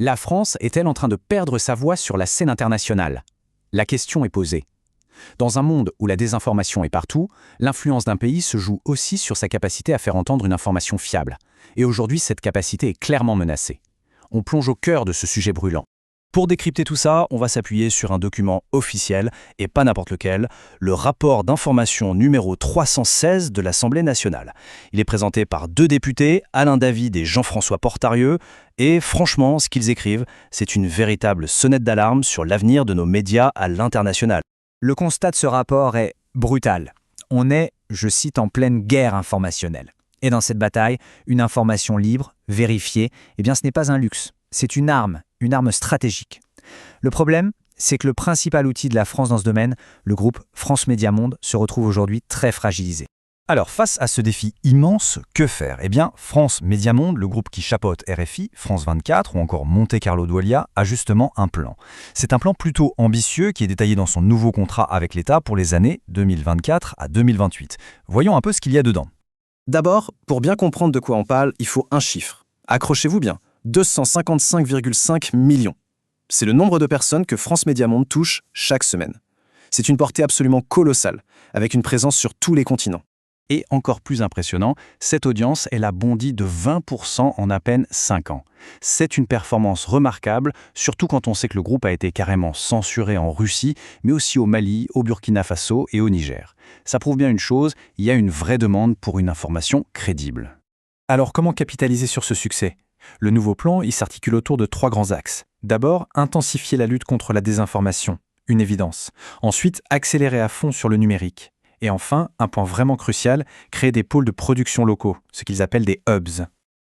La France est-elle en train de perdre sa voix sur la scène internationale? La question est posée. Dans un monde où la désinformation est partout, l'influence d'un pays se joue aussi sur sa capacité à faire entendre une information fiable. Et aujourd'hui, cette capacité est clairement menacée. On plonge au cœur de ce sujet brûlant. Pour décrypter tout ça, on va s'appuyer sur un document officiel, et pas n'importe lequel, le rapport d'information numéro 316 de l'Assemblée nationale. Il est présenté par 2 députés, Alain David et Jean-François Portarieu, et franchement, ce qu'ils écrivent, c'est une véritable sonnette d'alarme sur l'avenir de nos médias à l'international. Le constat de ce rapport est brutal. On est, je cite, en pleine guerre informationnelle. Et dans cette bataille, une information libre, vérifiée, ce n'est pas un luxe, c'est une arme stratégique. Le problème, c'est que le principal outil de la France dans ce domaine, le groupe France Médias Monde, se retrouve aujourd'hui très fragilisé. Alors, face à ce défi immense, que faire? France Médias Monde, le groupe qui chapeaute RFI, France 24 ou encore Monte Carlo Doualiya, a justement un plan. C'est un plan plutôt ambitieux qui est détaillé dans son nouveau contrat avec l'État pour les années 2024 à 2028. Voyons un peu ce qu'il y a dedans. D'abord, pour bien comprendre de quoi on parle, il faut un chiffre. Accrochez-vous bien, 255,5 millions. C'est le nombre de personnes que France Médias Monde touche chaque semaine. C'est une portée absolument colossale, avec une présence sur tous les continents. Et encore plus impressionnant, cette audience, elle a bondi de 20% en à peine 5 ans. C'est une performance remarquable, surtout quand on sait que le groupe a été carrément censuré en Russie, mais aussi au Mali, au Burkina Faso et au Niger. Ça prouve bien une chose, il y a une vraie demande pour une information crédible. Alors comment capitaliser sur ce succès? Le nouveau plan, il s'articule autour de 3 grands axes. D'abord, intensifier la lutte contre la désinformation, une évidence. Ensuite, accélérer à fond sur le numérique. Et enfin, un point vraiment crucial, créer des pôles de production locaux, ce qu'ils appellent des hubs.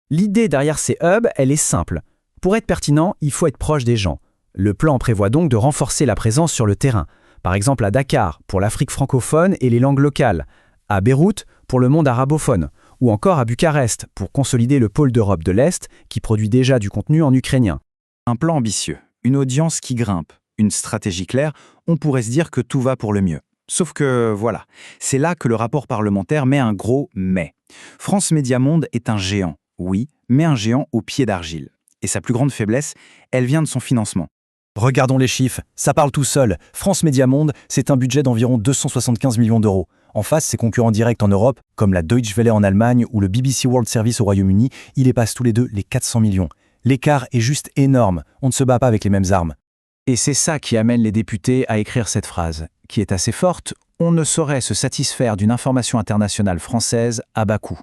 L'idée derrière ces hubs, elle est simple. Pour être pertinent, il faut être proche des gens. Le plan prévoit donc de renforcer la présence sur le terrain. Par exemple à Dakar, pour l'Afrique francophone et les langues locales. À Beyrouth, pour le monde arabophone. Ou encore à Bucarest, pour consolider le pôle d'Europe de l'Est, qui produit déjà du contenu en ukrainien. Un plan ambitieux, une audience qui grimpe, une stratégie claire, on pourrait se dire que tout va pour le mieux. Sauf que, voilà, c'est là que le rapport parlementaire met un gros « mais ». France Médias Monde est un géant, oui, mais un géant au pied d'argile. Et sa plus grande faiblesse, elle vient de son financement. Regardons les chiffres, ça parle tout seul. France Médias Monde, c'est un budget d'environ 275 millions d'euros. En face, ses concurrents directs en Europe, comme la Deutsche Welle en Allemagne ou le BBC World Service au Royaume-Uni, ils dépassent tous les deux les 400 millions. L'écart est juste énorme, on ne se bat pas avec les mêmes armes. Et c'est ça qui amène les députés à écrire cette phrase, qui est assez forte. On ne saurait se satisfaire d'une information internationale française à bas coût.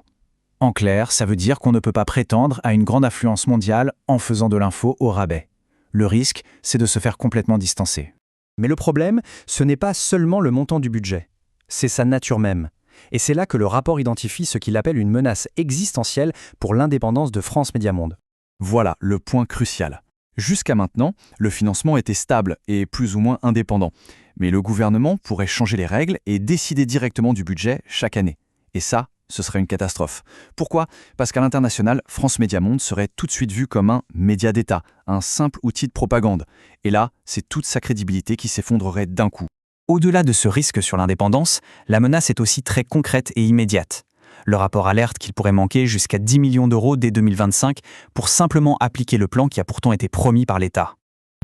En clair, ça veut dire qu'on ne peut pas prétendre à une grande influence mondiale en faisant de l'info au rabais. Le risque, c'est de se faire complètement distancer. Mais le problème, ce n'est pas seulement le montant du budget. C'est sa nature même. Et c'est là que le rapport identifie ce qu'il appelle une menace existentielle pour l'indépendance de France Médias Monde. Voilà le point crucial. Jusqu'à maintenant, le financement était stable et plus ou moins indépendant. Mais le gouvernement pourrait changer les règles et décider directement du budget chaque année. Et ça, ce serait une catastrophe. Pourquoi? Parce qu'à l'international, France Médias Monde serait tout de suite vu comme un média d'État, un simple outil de propagande. Et là, c'est toute sa crédibilité qui s'effondrerait d'un coup. Au-delà de ce risque sur l'indépendance, la menace est aussi très concrète et immédiate. Le rapport alerte qu'il pourrait manquer jusqu'à 10 millions d'euros dès 2025 pour simplement appliquer le plan qui a pourtant été promis par l'État.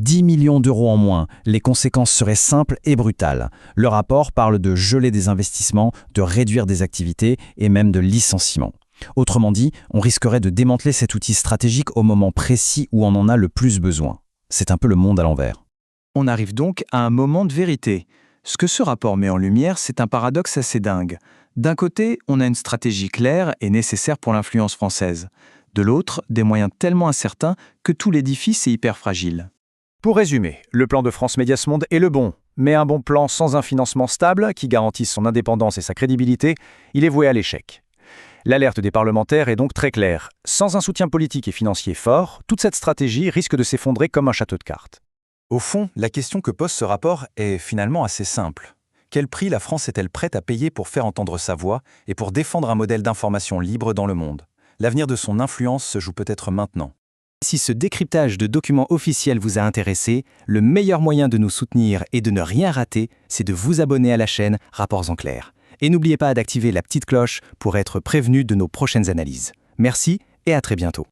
10 millions d'euros en moins, les conséquences seraient simples et brutales. Le rapport parle de geler des investissements, de réduire des activités et même de licenciements. Autrement dit, on risquerait de démanteler cet outil stratégique au moment précis où on en a le plus besoin. C'est un peu le monde à l'envers. On arrive donc à un moment de vérité. Ce que ce rapport met en lumière, c'est un paradoxe assez dingue. D'un côté, on a une stratégie claire et nécessaire pour l'influence française. De l'autre, des moyens tellement incertains que tout l'édifice est hyper fragile. Pour résumer, le plan de France Médias Monde est le bon, mais un bon plan sans un financement stable qui garantisse son indépendance et sa crédibilité, il est voué à l'échec. L'alerte des parlementaires est donc très claire. Sans un soutien politique et financier fort, toute cette stratégie risque de s'effondrer comme un château de cartes. Au fond, la question que pose ce rapport est finalement assez simple. Quel prix la France est-elle prête à payer pour faire entendre sa voix et pour défendre un modèle d'information libre dans le monde? L'avenir de son influence se joue peut-être maintenant. Si ce décryptage de documents officiels vous a intéressé, le meilleur moyen de nous soutenir et de ne rien rater, c'est de vous abonner à la chaîne Rapports en clair. Et n'oubliez pas d'activer la petite cloche pour être prévenu de nos prochaines analyses. Merci et à très bientôt.